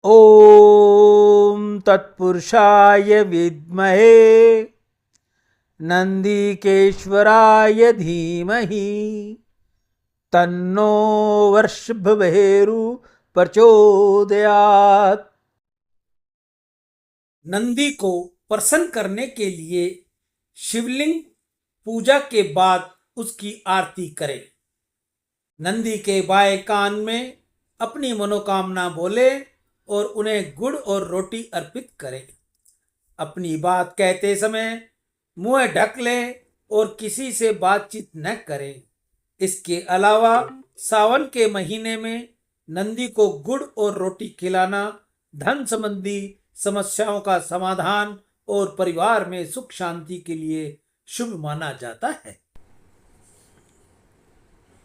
ओम तत्पुरुषाय विद्महे नंदिकेश्वराय धीमहि तन्नो वर्षभवेरु प्रचोदयात्। नंदी को प्रसन्न करने के लिए शिवलिंग पूजा के बाद उसकी आरती करें। नंदी के बाएं कान में अपनी मनोकामना बोले और उन्हें गुड़ और रोटी अर्पित करें। अपनी बात कहते समय मुंह ढक लें और किसी से बातचीत न करें। इसके अलावा सावन के महीने में नंदी को गुड़ और रोटी खिलाना धन संबंधी समस्याओं का समाधान और परिवार में सुख शांति के लिए शुभ माना जाता है।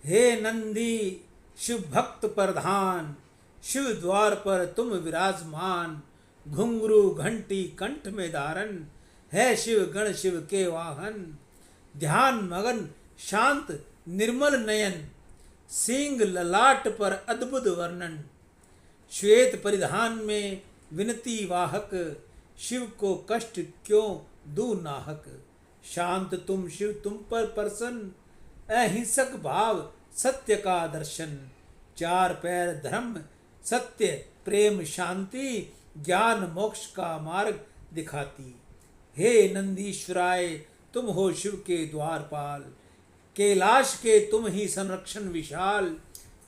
हे नंदी शिव भक्त प्रधान, शिव द्वार पर तुम विराजमान, घुंघरू घंटी कंठ में धारण, है शिव गण शिव के वाहन। ध्यान मगन शांत निर्मल नयन, सींग ललाट पर अद्भुत वर्णन। श्वेत परिधान में विनती वाहक, शिव को कष्ट क्यों दू नाहक। शांत तुम शिव तुम पर प्रसन्न, अहिंसक भाव सत्य का दर्शन। चार पैर धर्म सत्य प्रेम शांति, ज्ञान मोक्ष का मार्ग दिखाती। हे नंदीश्वराय तुम हो शिव के द्वारपाल, कैलाश के तुम ही संरक्षण विशाल।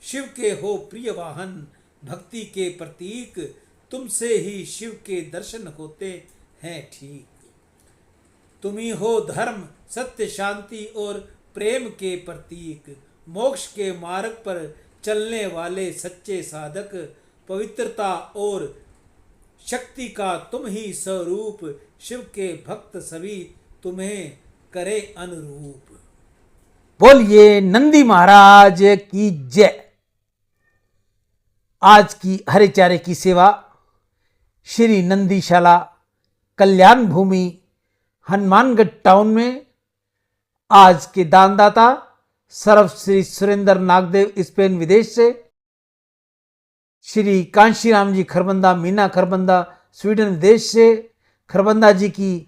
शिव के हो प्रिय वाहन, भक्ति के प्रतीक, तुमसे ही शिव के दर्शन होते हैं ठीक। तुम ही हो धर्म सत्य शांति और प्रेम के प्रतीक, मोक्ष के मार्ग पर चलने वाले सच्चे साधक। पवित्रता और शक्ति का तुम ही स्वरूप, शिव के भक्त सभी तुम्हें करे अनुरूप। बोलिए नंदी महाराज की जय। आज की हरे चारे की सेवा श्री नंदीशाला कल्याण भूमि हनुमानगढ़ टाउन में आज के दानदाता सर्व श्री सुरेंद्र नागदेव स्पेन विदेश से, श्री कांशीराम जी खरबंदा मीना खरबंदा स्वीडन विदेश से, खरबंदा जी की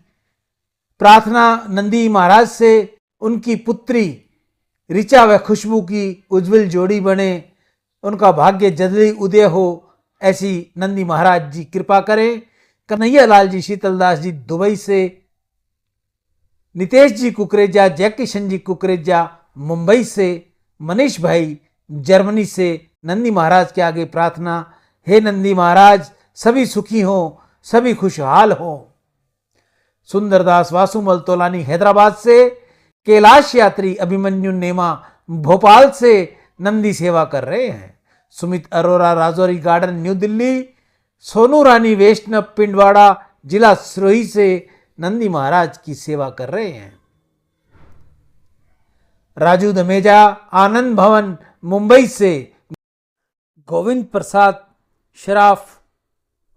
प्रार्थना नंदी महाराज से उनकी पुत्री ऋचा व खुशबू की उज्जवल जोड़ी बने, उनका भाग्य जल्दी उदय हो, ऐसी नंदी महाराज जी कृपा करें। कन्हैया लाल जी शीतलदास जी दुबई से, नितेश जी कुकरेजा, जयकिशन जी कुकरेजा मुंबई से, मनीष भाई जर्मनी से नंदी महाराज के आगे प्रार्थना। हे नंदी महाराज सभी सुखी हों, सभी खुशहाल हों। सुंदरदास वासुमल तोलानी हैदराबाद से, कैलाश यात्री अभिमन्यु नेमा भोपाल से नंदी सेवा कर रहे हैं। सुमित अरोरा राजौरी गार्डन न्यू दिल्ली, सोनू रानी वैष्णव पिंडवाड़ा जिला सिरोही से नंदी महाराज की सेवा कर रहे हैं। राजू दमेजा आनंद भवन मुंबई से, गोविंद प्रसाद शराफ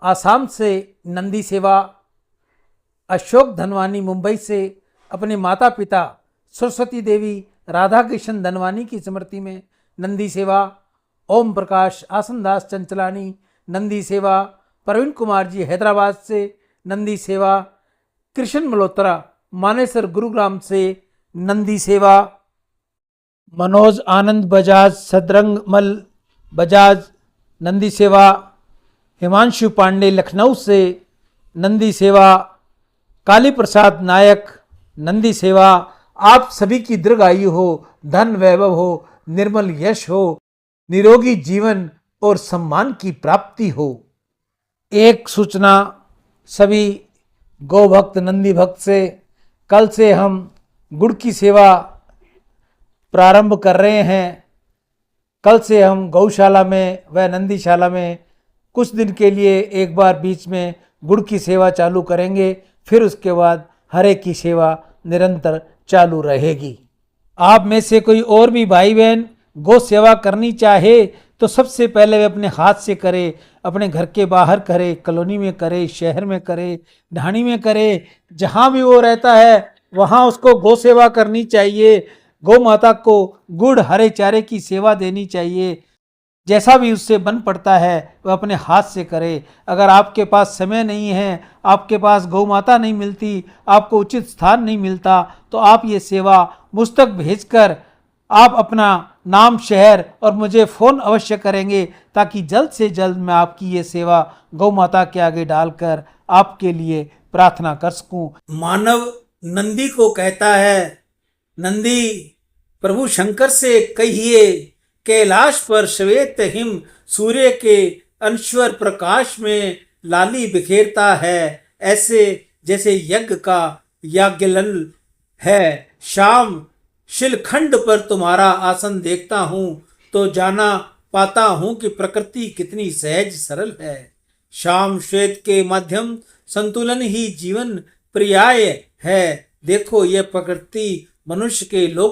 आसाम से नंदी सेवा, अशोक धनवानी मुंबई से अपने माता पिता सरस्वती देवी राधा कृष्ण धनवानी की स्मृति में नंदी सेवा। ओम प्रकाश आसनदास चंचलानी नंदी सेवा, प्रवीण कुमार जी हैदराबाद से नंदी सेवा, कृष्ण मल्होत्रा मानेसर गुरुग्राम से नंदी सेवा, मनोज आनंद बजाज सदरंग मल बजाज नंदी सेवा, हिमांशु पांडे लखनऊ से नंदी सेवा, काली प्रसाद नायक नंदी सेवा। आप सभी की दीर्घायु हो, धन वैभव हो, निर्मल यश हो, निरोगी जीवन और सम्मान की प्राप्ति हो। एक सूचना सभी गौ भक्त नंदी भक्त से, कल से हम गुड़ की सेवा प्रारंभ कर रहे हैं। कल से हम गौशाला में व नंदीशाला में कुछ दिन के लिए एक बार बीच में गुड़ की सेवा चालू करेंगे, फिर उसके बाद हरे की सेवा निरंतर चालू रहेगी। आप में से कोई और भी भाई बहन गौ सेवा करनी चाहे तो सबसे पहले वे अपने हाथ से करे, अपने घर के बाहर करे, कॉलोनी में करे, शहर में करे, ढाणी में करे, जहाँ भी वो रहता है वहाँ उसको गौ सेवा करनी चाहिए। गौ माता को गुड़ हरे चारे की सेवा देनी चाहिए। जैसा भी उससे बन पड़ता है वह अपने हाथ से करे। अगर आपके पास समय नहीं है, आपके पास गौ माता नहीं मिलती, आपको उचित स्थान नहीं मिलता, तो आप ये सेवा मुझ तक भेजकर आप अपना नाम, शहर और मुझे फ़ोन अवश्य करेंगे, ताकि जल्द से जल्द मैं आपकी ये सेवा गौ माता के आगे डालकर आपके लिए प्रार्थना कर सकूं। मानव नंदी को कहता है, नंदी प्रभु शंकर से कहिए, कैलाश पर श्वेत हिम सूर्य के अनश्वर प्रकाश में लाली बिखेरता है, ऐसे जैसे यज्ञ का याज्ञलल है। शाम शिलखंड पर तुम्हारा आसन देखता हूँ तो जाना पाता हूँ कि प्रकृति कितनी सहज सरल है। शाम श्वेत के माध्यम संतुलन ही जीवन पर्याय है। देखो, यह प्रकृति मनुष्य के लोक